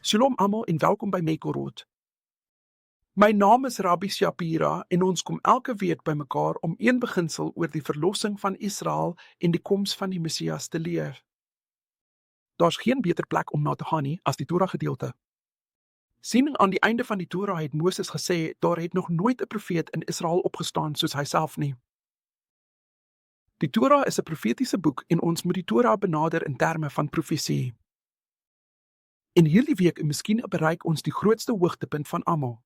Shalom almal en welkom by Mekorot. My naam is Rabbi Shapira en ons kom elke week bymekaar om een beginsel oor die verlossing van Israel en die koms van die Messias te leer. Daar's geen beter plek om na te gaan nie as die Torah gedeelte. Sien aan die einde van die Torah het Moses gesê daar het nog nooit 'n profeet in Israel opgestaan soos hy self nie. Die Torah is 'n profetiese boek en ons moet die Torah benader in terme van profesie. En hierdie week miskien bereik ons die grootste hoogtepunt van almal.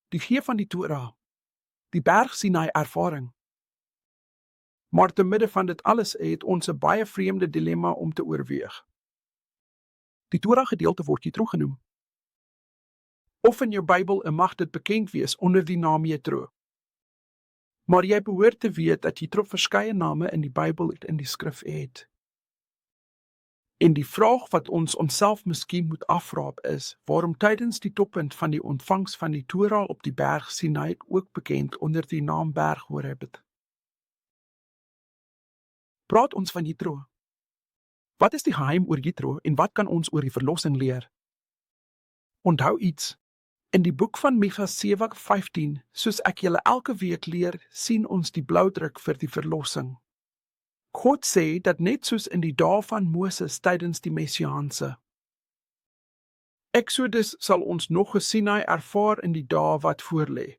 Die gee van die Torah, die berg Sinai ervaring. Maar te midde van dit alles het ons 'n baie vreemde dilemma om te oorweeg. Die Torah gedeelte word Jethro genoem. Of in jou Bybel mag dit bekend wees onder die naam Jethro. Maar jy behoort te weet dat Jethro verskeie name in die Bybel in die skrif het. En die vraag wat ons onsself miskien moet afvra is, waarom tydens die toppunt van die ontvangs van die Torah op die berg Sinai ook bekend onder die naam berg Horeb. Praat ons van Jethro. Wat is die geheim oor Jethro en wat kan ons oor die verlossing leer? Onthou iets, in die boek van Micha 7:15, soos ek julle elke week leer, sien ons die blauwdruk vir die verlossing. God sê dat net soos in die dae van Moses tydens die Messiaanse. Exodus sal ons nog 'n Sinai ervaar in die dae wat voorlê.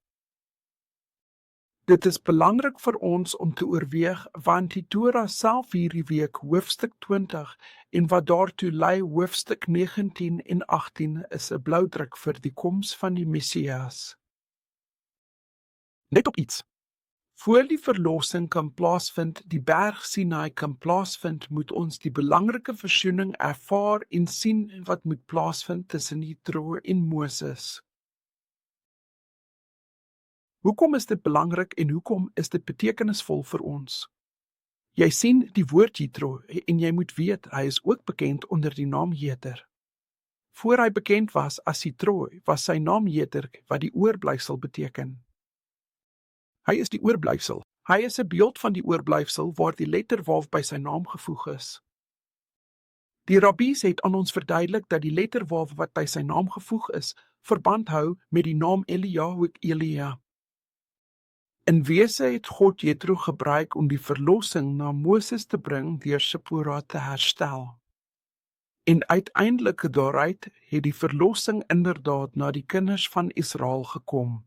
Dit is belangrik vir ons om te oorweeg, want die Torah self hierdie week hoofstuk 20 en wat daartoe lei hoofstuk 19 en 18 is 'n blauwdruk vir die koms van die Messias. Net op iets. Voor die verlossing kan plaasvind, die berg Sinai kan plaasvind, moet ons die belangrike versoening ervaar en sien wat moet plaasvind tussen Jethro en Moses. Hoekom is dit belangrik en hoekom is dit betekenisvol vir ons? Jy sien die woord Jethro en jy moet weet, hy is ook bekend onder die naam Jeter. Voor hy bekend was as Jethro, was sy naam Jeter wat die oorblyfsel beteken. Hy is die oorblyfsel. Hy is 'n beeld van die oorblyfsel waar die letterwaaf by sy naam gevoeg is. Die rabbies het aan ons verduidelik dat die letterwaaf wat by sy naam gevoeg is, verband hou met die naam Eliyahu Elia. In wese het God Jethro gebruik om die verlossing na Moses te bring deur Sipora te herstel. En uiteindelik daaruit het die verlossing inderdaad na die kinders van Israel gekom.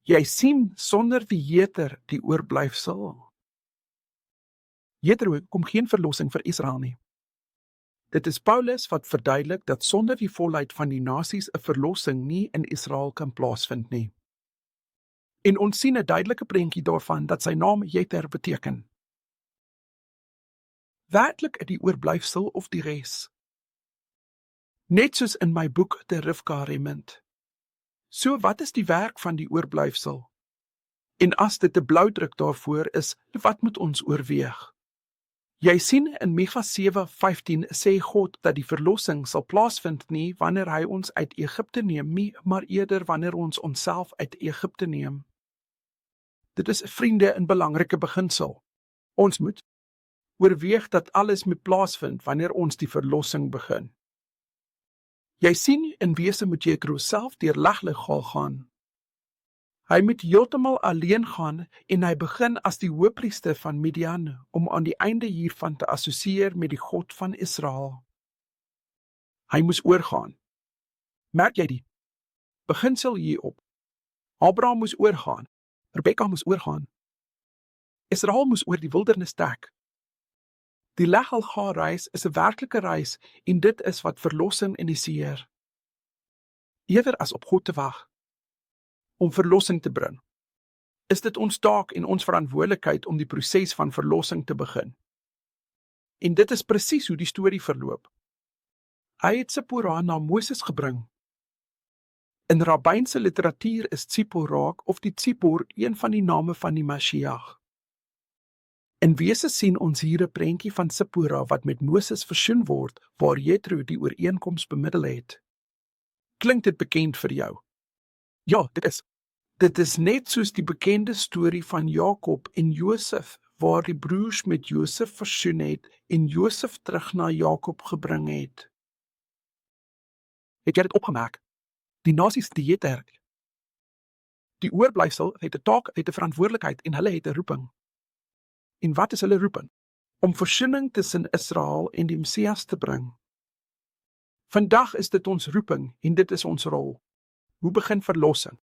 Jy sien sonder die Jeter die oorblyfsel. Jethro kom geen verlossing vir Israel nie. Dit is Paulus wat verduidelik dat sonder die volheid van die nasies 'n verlossing nie in Israel kan plaasvind nie. En ons sien 'n duidelike prentjie daarvan dat sy naam Jeter beteken. Werklik die oorblyfsel of die res? Net soos in my boek De Rivka Rement. So wat is die werk van die oorblyfsel? En as dit 'n blauwdruk daarvoor is, wat moet ons oorweeg? Jy sien in Micha 7:15 sê God dat die verlossing sal plaasvind nie wanneer hy ons uit Egipte neem nie, maar eerder wanneer ons onsself uit Egipte neem. Dit is 'n vriende en belangrike beginsel. Ons moet oorweeg dat alles moet plaasvind wanneer ons die verlossing begin. Jy sien in wese moet Jethro self deur legliggaal gaan. Hy moet heeltemal alleen gaan en hy begin as die hoofpriester van Midian om aan die einde hiervan te assosieer met die God van Israel. Hy moes oorgaan. Merk jy die beginsel hierop? Abraham moes oorgaan. Rebekka moes oorgaan. Israel moes oor die wildernis trek. Die Leg-al-Ga-reis is 'n werklike reis en dit is wat verlossing initieer. Eerder as op God te wag om verlossing te bring, is dit ons taak en ons verantwoordelikheid om die proses van verlossing te begin. En dit is presies hoe die storie verloop. Hy het Sipora na Moses gebring. In rabbynse literatuur is Tsipora of die Tsipor een van die name van die Mashiach. In wese sien ons hier 'n prentjie van Sipora wat met Moses versoen word, waar Jethro die ooreenkoms bemiddel het. Klink dit bekend vir jou? Ja, dit is. Dit is net soos die bekende storie van Jakob en Josef, waar die broers met Josef versoen het en Josef terug na Jakob gebring het. Het jy dit opgemerk? Die nasies die Jeter. Die oorblyfsel het 'n taak, het 'n verantwoordelikheid en hulle het 'n roeping. En wat is hulle roeping? Om versoening tussen Israel en die Messias te bring. Vandag is dit ons roeping en dit is ons rol. Hoe begin verlossing?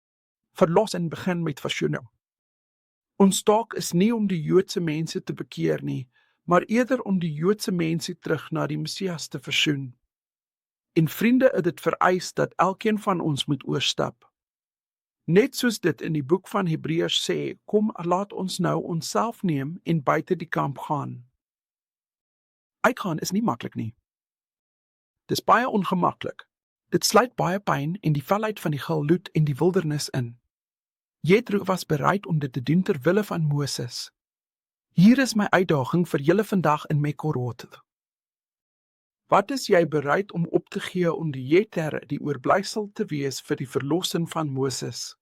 Verlossing begin met versoening. Ons taak is nie om die Joodse mense te bekeer nie, maar eerder om die Joodse mense terug na die Messias te versoen. En vriende, het dit vereis dat elkeen van ons moet oorstap. Net soos dit in die boek van Hebreërs sê, kom laat ons nou onsself neem en buite die kamp gaan. Uitgaan is nie maklik nie. Dis baie ongemaklik. Dit sluit baie pyn en die felheid van die Galjoed en die wildernis in. Jethro was bereid om dit te doen ter wille van Moses. Hier is my uitdaging vir julle vandag in Mekorot. Wat is jy bereid om op te gee om die Jeter, die oorblyfsel te wees vir die verlossing van Moses?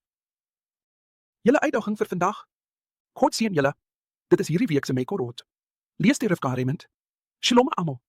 Julle uitdaging vir vandag? God seën julle. Dit is hierdie week se Mekorot. Lees die Rivka Rement. Shalom almal.